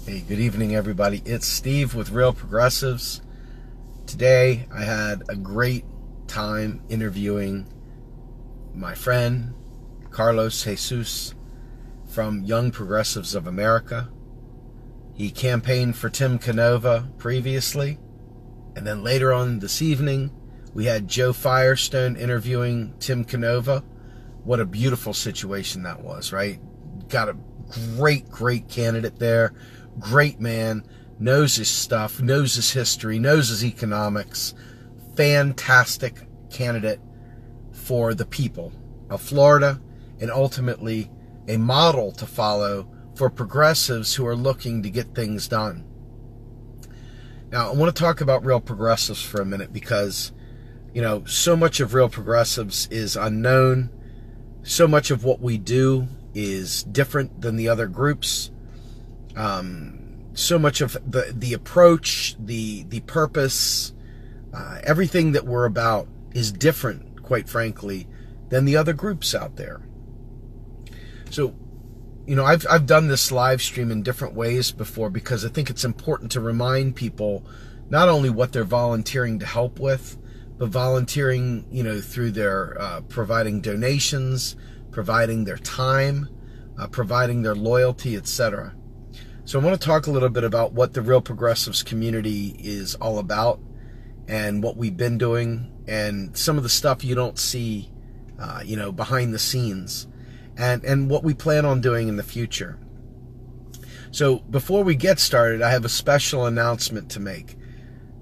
Hey, good evening, everybody. It's Steve with Real Progressives. Today, I had a great time interviewing my friend, Carlos Jesus, from Young Progressives of America. He campaigned for Tim Canova previously, and then later on this evening, we had Joe Firestone interviewing Tim Canova. What a beautiful situation that was, right? Got a great candidate there. Great man, knows his stuff, knows his history, knows his economics. Fantastic candidate for the people of Florida, and ultimately a model to follow for progressives who are looking to get things done. Now, I want to talk about Real Progressives for a minute because, so much of Real Progressives is unknown. So much of what we do is different than the other groups. So much of the approach, the purpose, everything that we're about is different, quite frankly, than the other groups out there. So, I've done this live stream in different ways before because I think it's important to remind people not only what they're volunteering to help with, but volunteering, through their providing donations, providing their time, providing their loyalty, etc. So I want to talk a little bit about what the Real Progressives community is all about and what we've been doing and some of the stuff you don't see, behind the scenes and what we plan on doing in the future. So before we get started, I have a special announcement to make.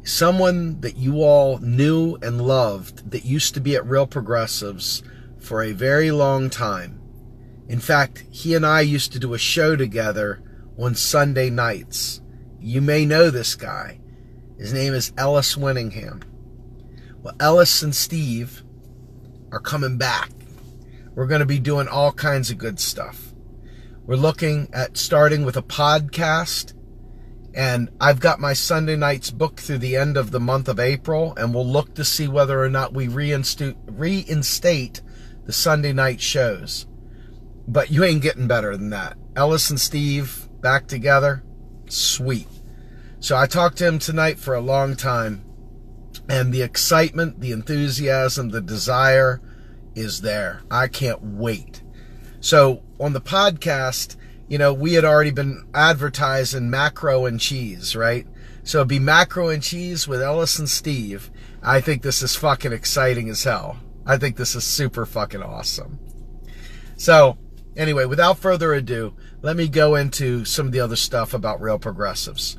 Someone that you all knew and loved that used to be at Real Progressives for a very long time. In fact, he and I used to do a show together on Sunday nights. You may know this guy. His name is Ellis Winningham. Well, Ellis and Steve are coming back. We're going to be doing all kinds of good stuff. We're looking at starting with a podcast, and I've got my Sunday nights booked through the end of the month of April, and we'll look to see whether or not we reinstate the Sunday night shows. But you ain't getting better than that. Ellis and Steve back together, sweet. So I talked to him tonight for a long time, and the excitement, the enthusiasm, the desire is there. I can't wait. So on the podcast, we had already been advertising macro and cheese, right? So it'd be macro and cheese with Ellis and Steve. I think this is fucking exciting as hell. I think this is super fucking awesome. So anyway, without further ado, let me go into some of the other stuff about Real Progressives.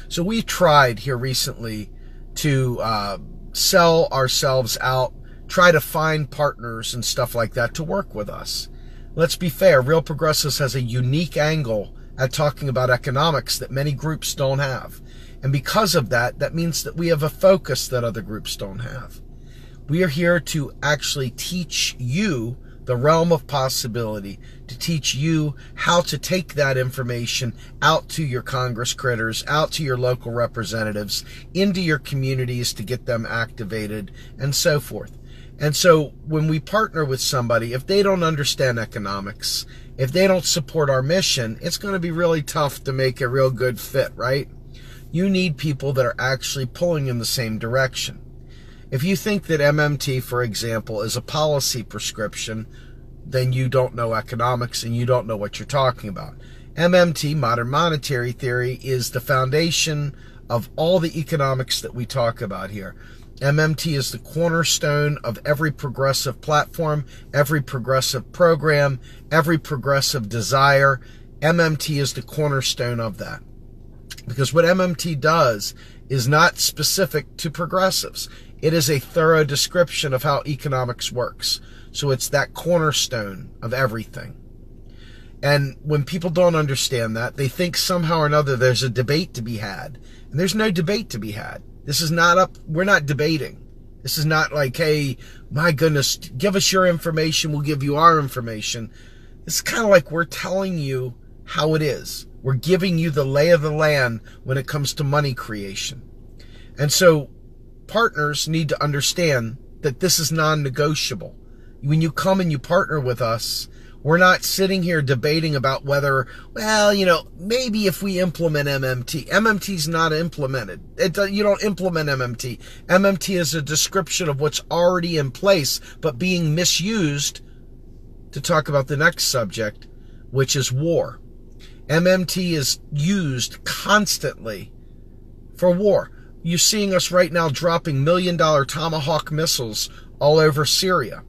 So we tried here recently to sell ourselves out, try to find partners and stuff like that to work with us. Let's be fair, Real Progressives has a unique angle at talking about economics that many groups don't have. And because of that, that means that we have a focus that other groups don't have. We are here to actually teach you the realm of possibility, to teach you how to take that information out to your Congress critters, out to your local representatives, into your communities to get them activated, and so forth. And so when we partner with somebody, if they don't understand economics, if they don't support our mission, it's going to be really tough to make a real good fit, right? You need people that are actually pulling in the same direction. If you think that MMT, for example, is a policy prescription, then you don't know economics and you don't know what you're talking about. MMT, modern monetary theory, is the foundation of all the economics that we talk about here. MMT is the cornerstone of every progressive platform, every progressive program, every progressive desire. MMT is the cornerstone of that. Because what MMT does is not specific to progressives. It is a thorough description of how economics works. So it's that cornerstone of everything. And when people don't understand that, they think somehow or another there's a debate to be had. And there's no debate to be had. This is not up, we're not debating. This is not like, hey, my goodness, give us your information, we'll give you our information. It's kind of like we're telling you how it is. We're giving you the lay of the land when it comes to money creation. And so partners need to understand that this is non-negotiable. When you come and you partner with us, We're not sitting here debating about whether, well, you know, maybe if we implement MMT. MMT's not implemented. You don't implement MMT. MMT is a description of what's already in place, but being misused to talk about the next subject, which is war. MMT is used constantly for war. You're seeing us right now dropping $1 million Tomahawk missiles all over Syria.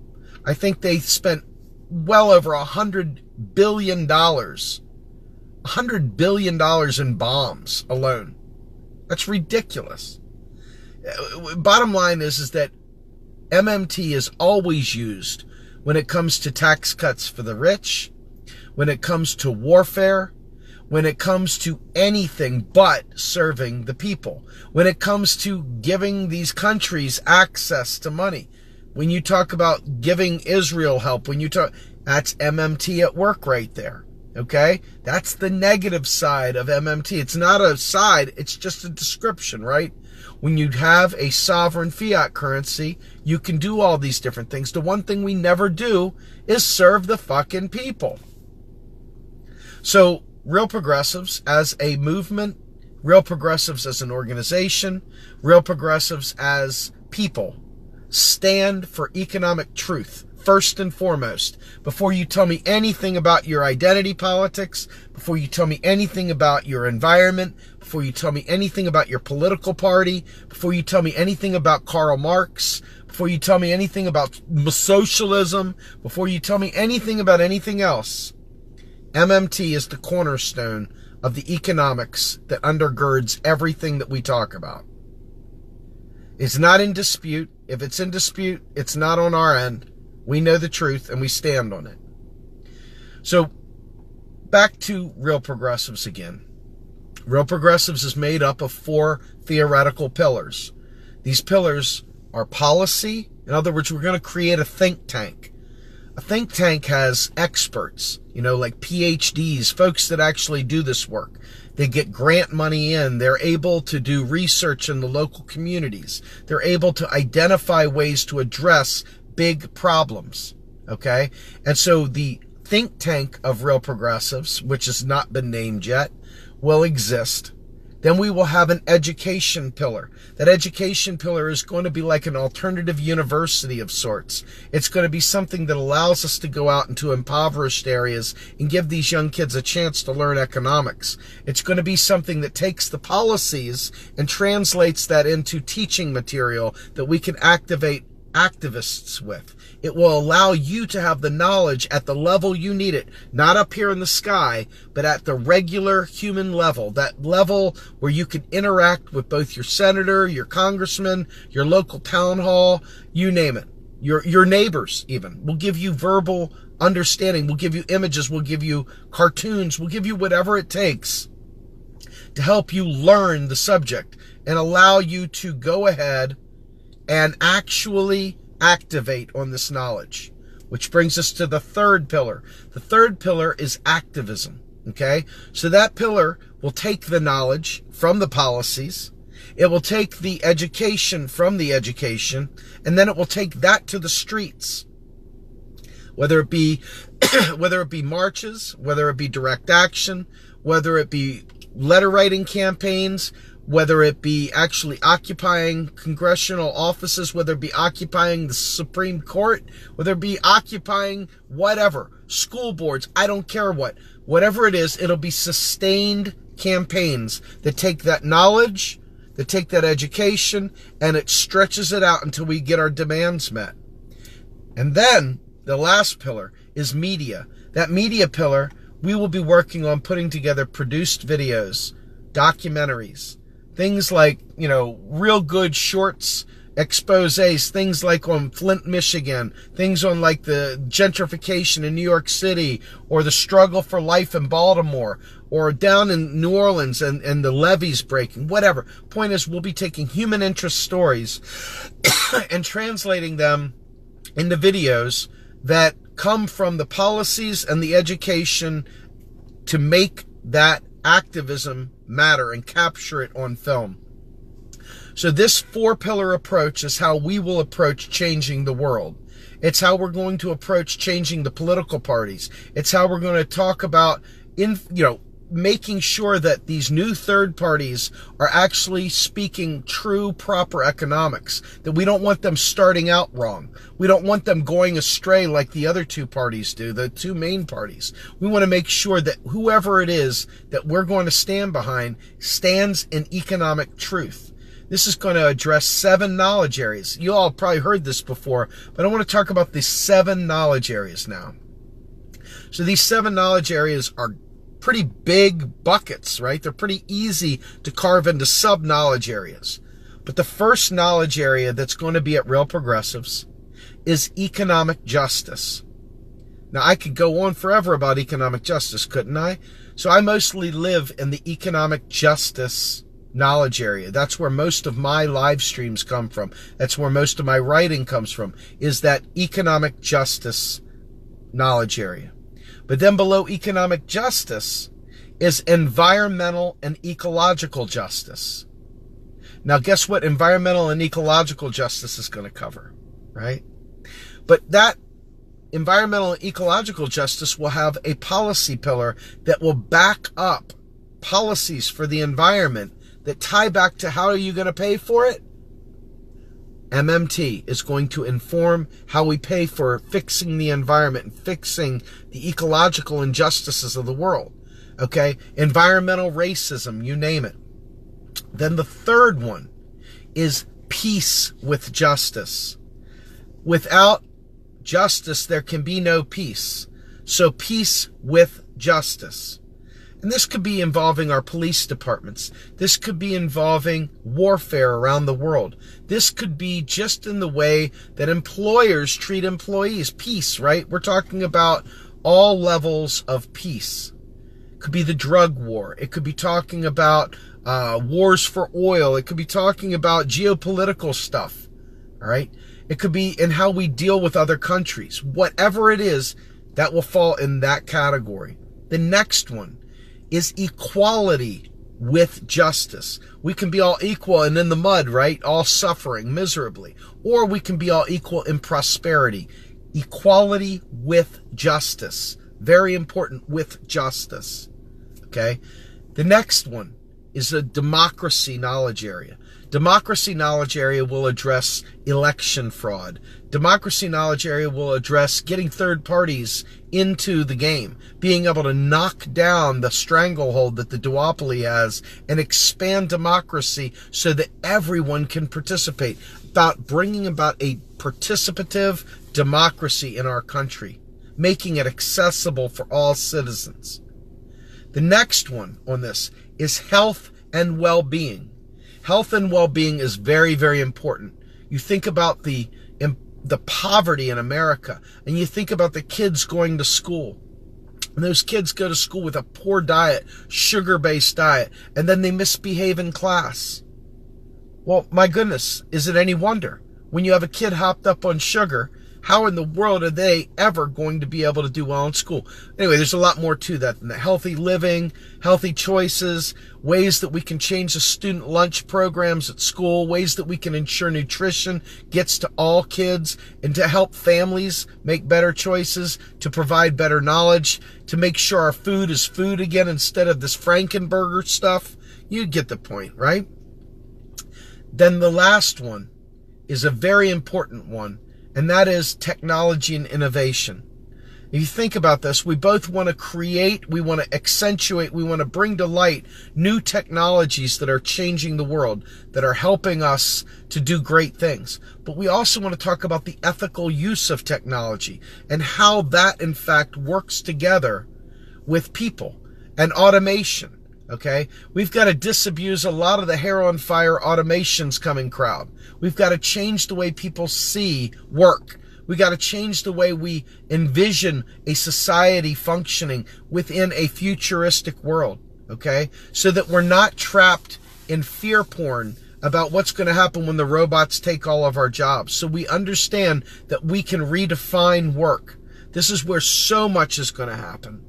I think they spent well over $100 billion. $100 billion in bombs alone. That's ridiculous. Bottom line is that MMT is always used when it comes to tax cuts for the rich, when it comes to warfare, when it comes to anything but serving the people, when it comes to giving these countries access to money. When you talk about giving Israel help, that's MMT at work right there, okay? That's the negative side of MMT. It's not a side, it's just a description, right? When you have a sovereign fiat currency, you can do all these different things. The one thing we never do is serve the fucking people. So, Real Progressives as a movement, Real Progressives as an organization, Real Progressives as people, stand for economic truth, first and foremost. Before you tell me anything about your identity politics, before you tell me anything about your environment, before you tell me anything about your political party, before you tell me anything about Karl Marx, before you tell me anything about socialism, before you tell me anything about anything else, MMT is the cornerstone of the economics that undergirds everything that we talk about. It's not in dispute. If it's in dispute, it's not on our end. We know the truth and we stand on it. So, back to Real Progressives again. Real Progressives is made up of 4 theoretical pillars. These pillars are policy. In other words, we're going to create a think tank. A think tank has experts, you know, like PhDs, folks that actually do this work. They get grant money in. They're able to do research in the local communities. They're able to identify ways to address big problems, okay? And so the think tank of Real Progressives, which has not been named yet, will exist. Then we will have an education pillar. That education pillar is going to be like an alternative university of sorts. It's going to be something that allows us to go out into impoverished areas and give these young kids a chance to learn economics. It's going to be something that takes the policies and translates that into teaching material that we can activate activists with. It will allow you to have the knowledge at the level you need it, not up here in the sky, but at the regular human level, that level where you can interact with both your senator, your congressman, your local town hall, you name it. Your neighbors even. We'll give you verbal understanding. We'll give you images. We'll give you cartoons. We'll give you whatever it takes to help you learn the subject and allow you to go ahead and actually activate on this knowledge. Which brings us to the 3rd pillar. The 3rd pillar is activism, okay? So that pillar will take the knowledge from the policies, it will take the education from the education, and then it will take that to the streets. Whether it be marches, whether it be direct action, whether it be letter writing campaigns, whether it be actually occupying congressional offices, whether it be occupying the Supreme Court, whether it be occupying whatever, school boards, I don't care what. Whatever it is, it'll be sustained campaigns that take that knowledge, that take that education, and it stretches it out until we get our demands met. And then, the last pillar is media. That media pillar, we will be working on putting together produced videos, documentaries, things like, you know, real good shorts, exposés, things like on Flint, Michigan, things on like the gentrification in New York City, or the struggle for life in Baltimore, or down in New Orleans and the levees breaking, whatever. Point is, we'll be taking human interest stories and translating them into videos that come from the policies and the education to make that activism matter and capture it on film. So this 4-pillar approach is how we will approach changing the world. It's how we're going to approach changing the political parties. It's how we're going to talk about, making sure that these new third parties are actually speaking true, proper economics, that we don't want them starting out wrong. We don't want them going astray like the other two parties do, the two main parties. We want to make sure that whoever it is that we're going to stand behind stands in economic truth. This is going to address 7 knowledge areas. You all probably heard this before, but I want to talk about these 7 knowledge areas now. So these 7 knowledge areas are pretty big buckets, right? They're pretty easy to carve into sub-knowledge areas. But the first knowledge area that's going to be at Real Progressives is economic justice. Now, I could go on forever about economic justice, couldn't I? So I mostly live in the economic justice knowledge area. That's where most of my live streams come from. That's where most of my writing comes from, is that economic justice knowledge area. But then below economic justice is environmental and ecological justice. Now, guess what environmental and ecological justice is going to cover, right? But that environmental and ecological justice will have a policy pillar that will back up policies for the environment that tie back to how are you going to pay for it? MMT is going to inform how we pay for fixing the environment and fixing the ecological injustices of the world. Okay? Environmental racism, you name it. Then the third one is peace with justice. Without justice, there can be no peace. So peace with justice. And this could be involving our police departments. This could be involving warfare around the world. This could be just in the way that employers treat employees. Peace, right? We're talking about all levels of peace. It could be the drug war. It could be talking about wars for oil. It could be talking about geopolitical stuff. All right? It could be in how we deal with other countries. Whatever it is, that will fall in that category. The next one is equality with justice. We can be all equal and in the mud, right? All suffering miserably. Or we can be all equal in prosperity. Equality with justice. Very important, with justice. Okay? The next one is a democracy knowledge area. Democracy knowledge area will address election fraud. Democracy knowledge area will address getting third parties into the game, being able to knock down the stranglehold that the duopoly has and expand democracy so that everyone can participate, about bringing about a participative democracy in our country, making it accessible for all citizens. The next one on this is health and well-being. Health and well-being is very, very important. You think about the poverty in America, and you think about the kids going to school. And those kids go to school with a poor diet, sugar-based diet, and then they misbehave in class. Well, my goodness, is it any wonder? When you have a kid hopped up on sugar, how in the world are they ever going to be able to do well in school? Anyway, there's a lot more to that than that. Healthy living, healthy choices, ways that we can change the student lunch programs at school, ways that we can ensure nutrition gets to all kids, and to help families make better choices, to provide better knowledge, to make sure our food is food again instead of this Frankenburger stuff. You get the point, right? Then the last one is a very important one, and that is technology and innovation. If you think about this, we both want to create, we want to accentuate, we want to bring to light new technologies that are changing the world, that are helping us to do great things. But we also want to talk about the ethical use of technology and how that, in fact, works together with people and automation. Okay, we've got to disabuse a lot of the hair on fire automations coming crowd. We've got to change the way people see work. We got to change the way we envision a society functioning within a futuristic world. Okay, so that we're not trapped in fear porn about what's going to happen when the robots take all of our jobs. So we understand that we can redefine work. This is where so much is going to happen.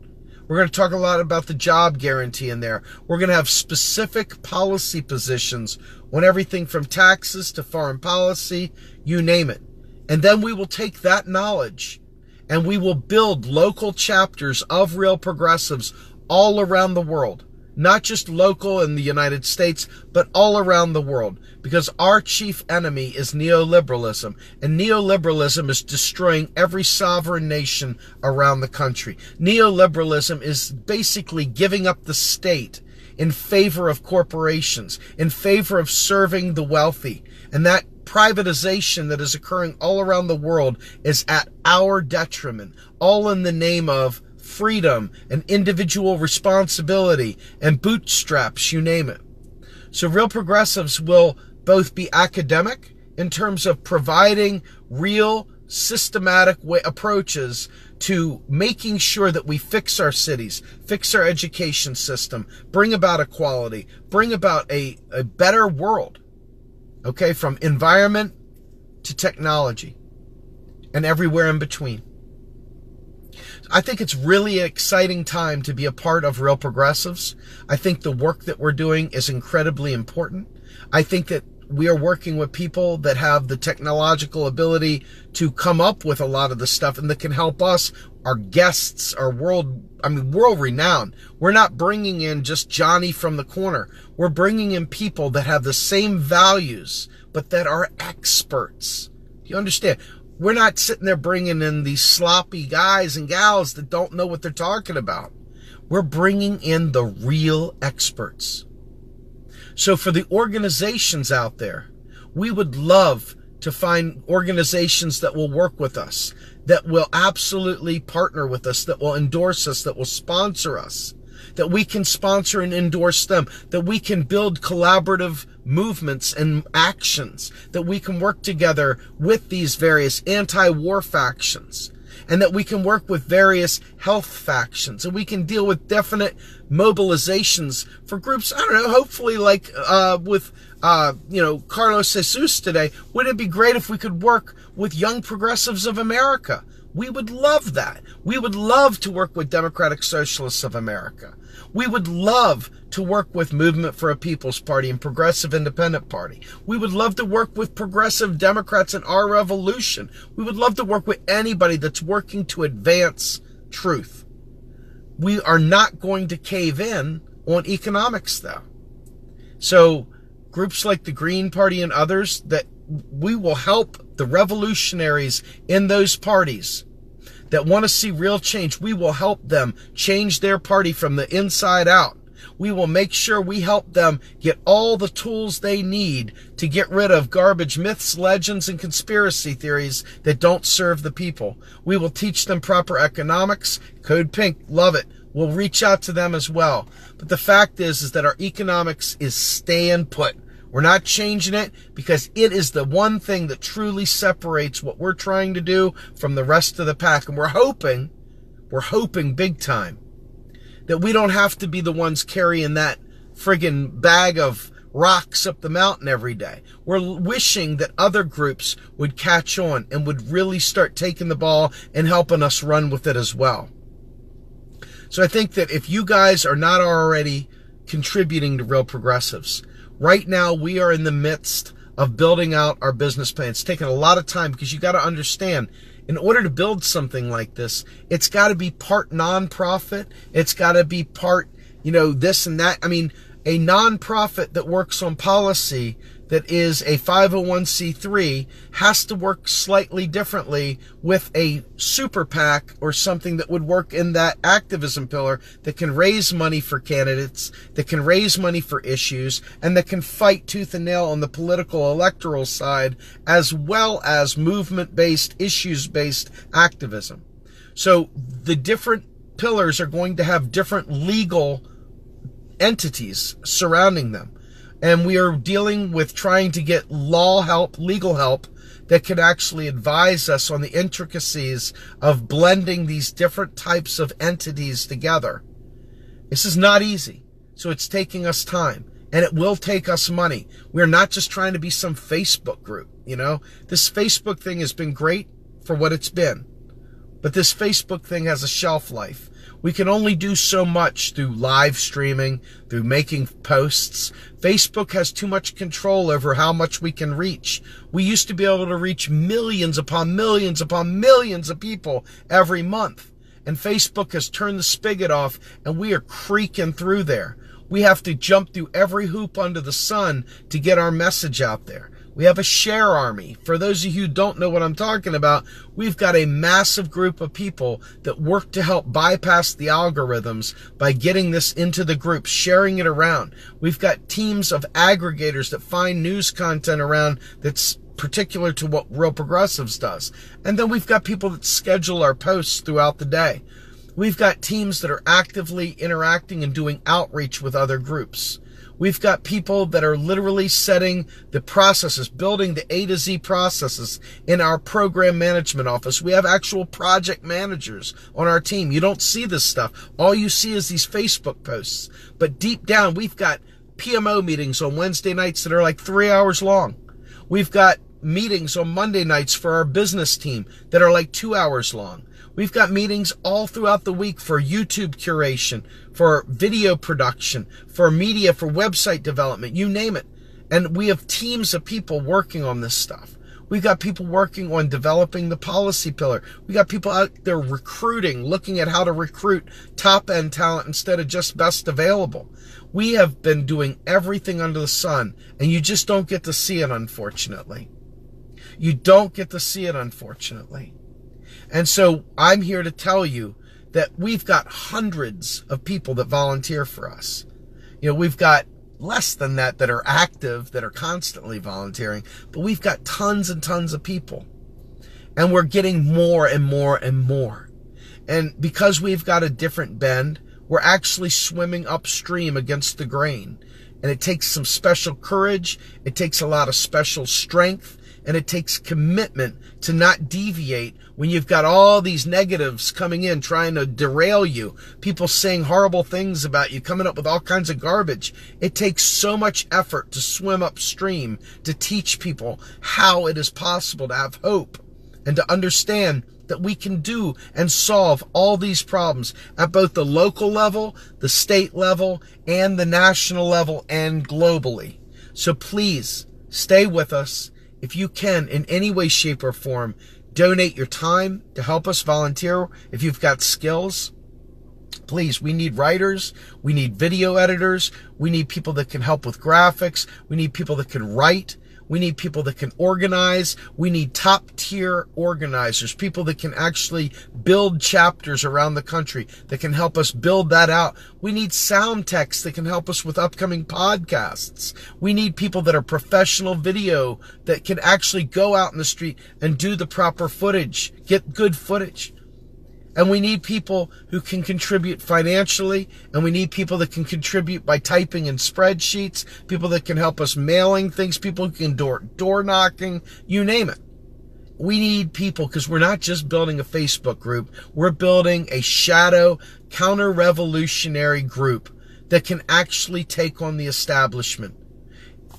We're going to talk a lot about the job guarantee in there. We're going to have specific policy positions on everything from taxes to foreign policy, you name it. And then we will take that knowledge and we will build local chapters of Real Progressives all around the world. Not just local in the United States, but all around the world. Because our chief enemy is neoliberalism. And neoliberalism is destroying every sovereign nation around the country. Neoliberalism is basically giving up the state in favor of corporations, in favor of serving the wealthy. And that privatization that is occurring all around the world is at our detriment, all in the name of freedom and individual responsibility and bootstraps, you name it. So Real Progressives will both be academic in terms of providing real systematic approaches to making sure that we fix our cities, fix our education system, bring about equality, bring about a better world, okay, from environment to technology and everywhere in between. I think it's really an exciting time to be a part of Real Progressives. I think the work that we're doing is incredibly important. I think that we are working with people that have the technological ability to come up with a lot of the stuff and that can help us. Our guests are world renowned. We're not bringing in just Johnny from the corner. We're bringing in people that have the same values, but that are experts. Do you understand? We're not sitting there bringing in these sloppy guys and gals that don't know what they're talking about. We're bringing in the real experts. So for the organizations out there, we would love to find organizations that will work with us, that will absolutely partner with us, that will endorse us, that will sponsor us, that we can sponsor and endorse them, that we can build collaborative movements and actions, that we can work together with these various anti-war factions, and that we can work with various health factions, and we can deal with definite mobilizations for groups, I don't know, hopefully like with Carlos Jesus today. Wouldn't it be great if we could work with Young Progressives of America? We would love that. We would love to work with Democratic Socialists of America. We would love to work with Movement for a People's Party and Progressive Independent Party. We would love to work with Progressive Democrats in our revolution. We would love to work with anybody that's working to advance truth. We are not going to cave in on economics, though. So groups like the Green Party and others, that we will help the revolutionaries in those parties that want to see real change. We will help them change their party from the inside out. We will make sure we help them get all the tools they need to get rid of garbage myths, legends, and conspiracy theories that don't serve the people. We will teach them proper economics. Code Pink, love it. We'll reach out to them as well. But the fact is that our economics is staying put. We're not changing it because it is the one thing that truly separates what we're trying to do from the rest of the pack. And we're hoping big time that we don't have to be the ones carrying that friggin' bag of rocks up the mountain every day. We're wishing that other groups would catch on and would really start taking the ball and helping us run with it as well. So I think that if you guys are not already contributing to Real Progressives, right now we are in the midst of building out our business plan. It's taken a lot of time because you got to understand, in order to build something like this, it's got to be part nonprofit. It's got to be part, this and that. I mean, a nonprofit that works on policy that is a 501c3 has to work slightly differently with a super PAC or something that would work in that activism pillar that can raise money for candidates, that can raise money for issues, and that can fight tooth and nail on the political electoral side, as well as movement-based, issues-based activism. So the different pillars are going to have different legal entities surrounding them. And we are dealing with trying to get law help, legal help, that can actually advise us on the intricacies of blending these different types of entities together. This is not easy. So it's taking us time. And it will take us money. We're not just trying to be some Facebook group, This Facebook thing has been great for what it's been. But this Facebook thing has a shelf life. We can only do so much through live streaming, through making posts. Facebook has too much control over how much we can reach. We used to be able to reach millions upon millions upon millions of people every month. And Facebook has turned the spigot off, and we are creaking through there. We have to jump through every hoop under the sun to get our message out there. We have a share army. For those of you who don't know what I'm talking about, we've got a massive group of people that work to help bypass the algorithms by getting this into the group, sharing it around. We've got teams of aggregators that find news content around that's particular to what Real Progressives does. And then we've got people that schedule our posts throughout the day. We've got teams that are actively interacting and doing outreach with other groups. We've got people that are literally setting the processes, building the A to Z processes in our program management office. We have actual project managers on our team. You don't see this stuff. All you see is these Facebook posts. But deep down, we've got PMO meetings on Wednesday nights that are like 3 hours long. We've got meetings on Monday nights for our business team that are like 2 hours long. We've got meetings all throughout the week for YouTube curation, for video production, for media, for website development, you name it. And we have teams of people working on this stuff. We've got people working on developing the policy pillar. We got people out there recruiting, looking at how to recruit top-end talent instead of just best available. We have been doing everything under the sun, and you just don't get to see it, unfortunately. You don't get to see it, unfortunately. And so I'm here to tell you that we've got hundreds of people that volunteer for us. You know, we've got less than that are active, that are constantly volunteering, but we've got tons and tons of people. And we're getting more and more and more. And because we've got a different bend, we're actually swimming upstream against the grain. And it takes some special courage, it takes a lot of special strength, and it takes commitment to not deviate when you've got all these negatives coming in trying to derail you, people saying horrible things about you, coming up with all kinds of garbage. It takes so much effort to swim upstream, to teach people how it is possible to have hope and to understand that we can do and solve all these problems at both the local level, the state level, and the national level, and globally. So please stay with us. If you can, in any way, shape, or form, donate your time to help us volunteer. If you've got skills, please, we need writers, we need video editors, we need people that can help with graphics, we need people that can write, we need people that can organize, we need top-tier organizers, people that can actually build chapters around the country, that can help us build that out. We need sound techs that can help us with upcoming podcasts. We need people that are professional video, that can actually go out in the street and do the proper footage, get good footage. And we need people who can contribute financially, and we need people that can contribute by typing in spreadsheets, people that can help us mailing things, people who can door knocking, you name it. We need people, because we're not just building a Facebook group, we're building a shadow counter-revolutionary group that can actually take on the establishment.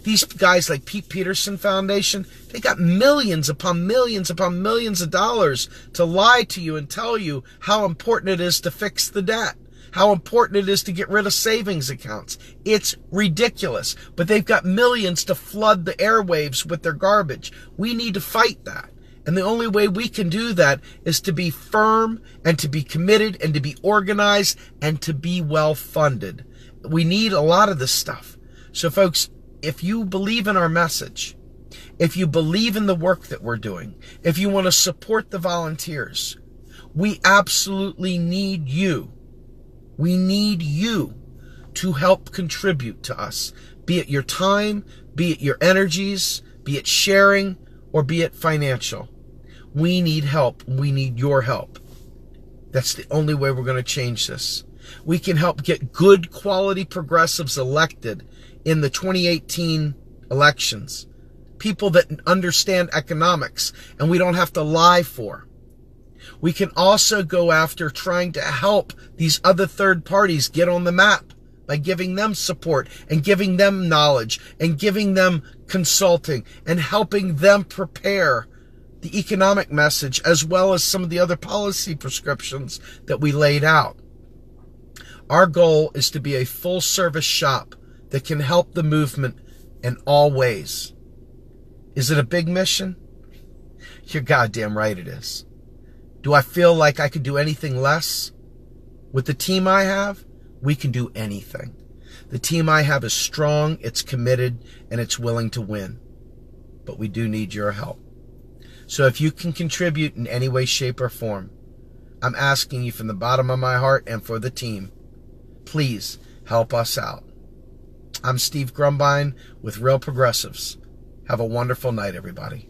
These guys like Pete Peterson Foundation, they got millions upon millions upon millions of dollars to lie to you and tell you how important it is to fix the debt, how important it is to get rid of savings accounts. It's ridiculous, but they've got millions to flood the airwaves with their garbage. We need to fight that. And the only way we can do that is to be firm and to be committed and to be organized and to be well funded. We need a lot of this stuff. So folks, if you believe in our message, if you believe in the work that we're doing, if you want to support the volunteers, we absolutely need you. We need you to help contribute to us, be it your time, be it your energies, be it sharing, or be it financial. We need help. We need your help. That's the only way we're going to change this. We can help get good quality progressives elected in the 2018 elections. People that understand economics and we don't have to lie for. We can also go after trying to help these other third parties get on the map by giving them support and giving them knowledge and giving them consulting and helping them prepare the economic message as well as some of the other policy prescriptions that we laid out. Our goal is to be a full-service shop that can help the movement in all ways. Is it a big mission? You're goddamn right it is. Do I feel like I could do anything less? With the team I have, we can do anything. The team I have is strong, it's committed, and it's willing to win. But we do need your help. So if you can contribute in any way, shape, or form, I'm asking you from the bottom of my heart and for the team, please help us out. I'm Steve Grumbine with Real Progressives. Have a wonderful night, everybody.